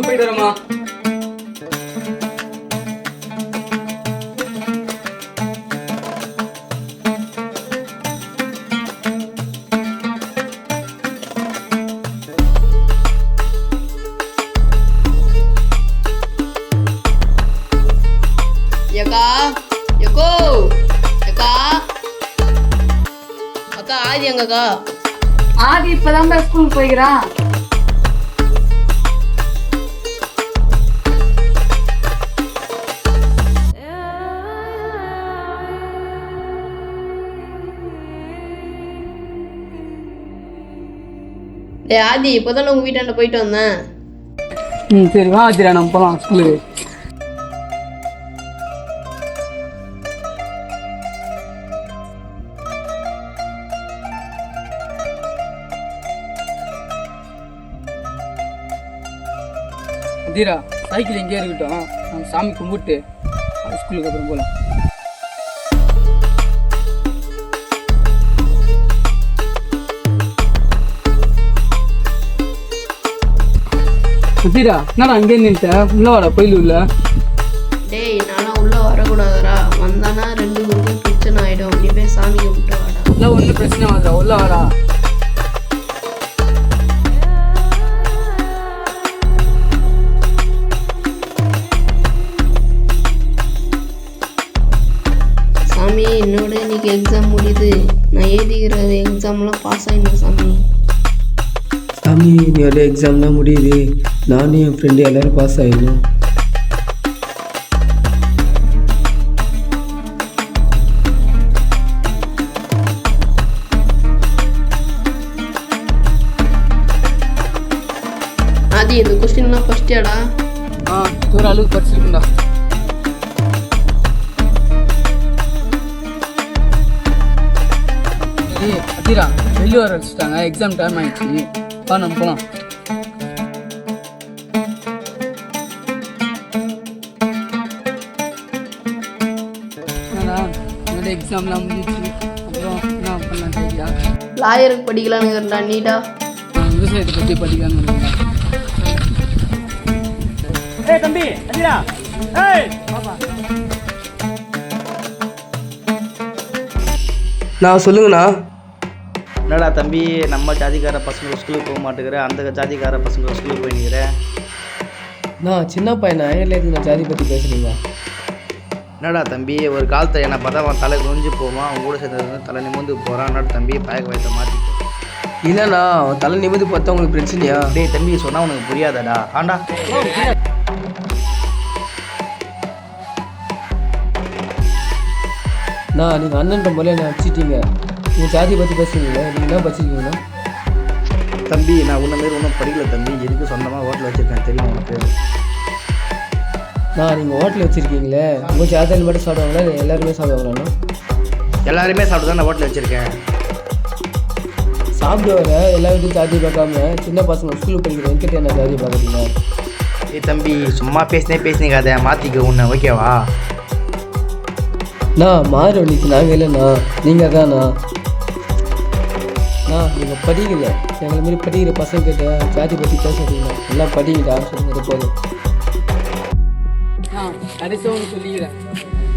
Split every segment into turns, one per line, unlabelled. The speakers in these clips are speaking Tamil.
ஸ்கூலுக்கு போயிட்டு வரேம்மா.
ஏக்கா ஏக்கோ ஏக்கா அக்கா ஆதி எங்கக்கா?
ஆதி இப்பதான் ஸ்கூலுக்கு போய்க்கிறான்.
டேய் ஆதி இப்போதான் உங்க வீட்டாண்ட போயிட்டு வந்தேன்.
சரி வா ஆதிரா, நம்ம போகலாம் ஸ்கூலுக்கு. தீரா சைக்கிள் எங்கேயே இருக்கட்டும், நம்ம சாமி கும்பிட்டு ஸ்கூலுக்கு அப்புறம் போகலாம். தீரா என்னடா அங்கே நின்ட்டேன், உள்ள வாடா போயில உள்ள.
டேய் நானா உள்ள வரக்கூடாதுடா, வந்தானா ரெண்டு பேருக்கும் பிரச்சனை ஆயிடும். நீ போய் சாமி கும்பிட்டு வாடா.
எல்லாம் ஒன்றும் பிரச்சனை வாடா, உள்ள வாடா.
சாமி என்னோட இன்னைக்கு எக்ஸாம் முடியுது. நான் எழுதிக்கிற எக்ஸாம்லாம் பாஸ் ஆகிடும் சாமி.
சாமி என்னோட எக்ஸாம்லாம் முடியுது, நானும் என் ஃப்ரெண்டு எல்லோரும் பாஸ் ஆகிடணும்.
ஆதி இந்த கொஸ்டின்லாம் ஃபர்ஸ்ட் இயர்டா?
ஒரு அளவுக்கு படிச்சிருக்குண்டா. அதீரா வெளியே வர வச்சுட்டாங்க, எக்ஸாம் டைம் ஆயிடுச்சு. வா நம்ம போகலாம். என்னோட எக்ஸாம்லாம் முடிஞ்சிச்சு. அப்புறம் என்ன பண்ணலாம் தெரியா?
லாயருக்கு படிக்கலான்னுங்கிறா நீடா.
விவசாயத்தை பற்றி படிக்கலான்னு.
தம்பி அதீரா,
நான் சொல்லுங்கண்ணா.
என்னடா தம்பி நம்ம ஜாதிக்கார பசங்க ஸ்கூலுக்கு போக மாட்டேங்கிற, அந்த ஜாதிக்கார பசங்க ஸ்கூலுக்கு போயினுக்கிறேன்.
நான் சின்ன பையனா, ஏன் நான் ஜாதி பற்றி பேசுகிறீங்க?
என்னடா தம்பி ஒரு காலத்தில் என்னை பார்த்தா அவன் தலை குனிஞ்சு போவான், அவன் கூட சேர்ந்து தலை நிமிந்து போகிறான். என்னடா தம்பி பயக்க வயத்தை மாற்றிக்கோ.
இல்லைண்ணா, அவன் தலை நிமிந்து பார்த்தா உங்களுக்கு பிரச்சனையா?
டேய் தம்பி சொன்னால் உனக்கு புரியாதடா. ஆண்டா
நீங்கள் அண்ணன்ற போல என்ன அடிச்சிட்டீங்க. நீங்கள் ஜாதி பற்றி பேசுகிறீங்களா? நீங்கள் என்ன படிச்சிருக்கீங்கண்ணா?
தம்பி நான் உன்ன மாரி ஒன்றும் படிக்கல தம்பி, எதுக்கு சொந்தமாக ஹோட்டல் வச்சுருக்கேன் தெரியுமா உனக்கு?
நீங்கள் ஹோட்டல் வச்சுருக்கீங்களே, உங்கள் ஜாதியில் மட்டும் சாப்பிடுவாங்களா இல்லை எல்லாருமே சாப்பிடுவாங்களாண்ணா?
எல்லாருமே சாப்பிட்டு தான் நான் ஹோட்டல் வச்சுருக்கேன்.
சாப்பிடுவாங்க எல்லா வீட்டையும் ஜாதி பார்க்காம சின்ன பசங்க ஸ்கூலுக்கு படிக்கிற வெங்கட் என்ன ஜாதி பார்க்குறீங்க?
ஏய் தம்பி சும்மா பேசினீங்க மாற்றிக்க உன்னை, ஓகேவா?
மாறு வண்டிக்கு நாங்கள் இல்லைண்ணா, நீங்கள் தான்ண்ணா. நீங்கள் படிக்கல, எங்களை மாரி படிக்கிற பசங்க கிட்ட ஜாதி பற்றி பேசுறீங்களா? எல்லாம் படிக்கிட்டா சொல்லுறது போதும்.
கடைசியாக ஒன்று சொல்லிக்கிறேன்,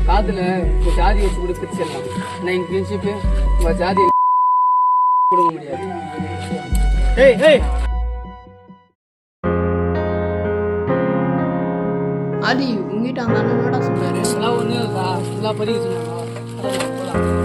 காதில் உங்கள் ஜாதி வச்சு கூட பிரிச்சிடலாம். நான் எங்கள் ஃப்ரெண்ட்ஷிப்பு உங்கள் ஜாதி கொடுக்க முடியாது.
ஆதி உங்ககிட்ட அந்த அண்ணன் என்னடா சொன்னாரு?
எல்லாம் ஒன்றும் இல்லைடா, எல்லாம் படிக்க சொன்னாங்க.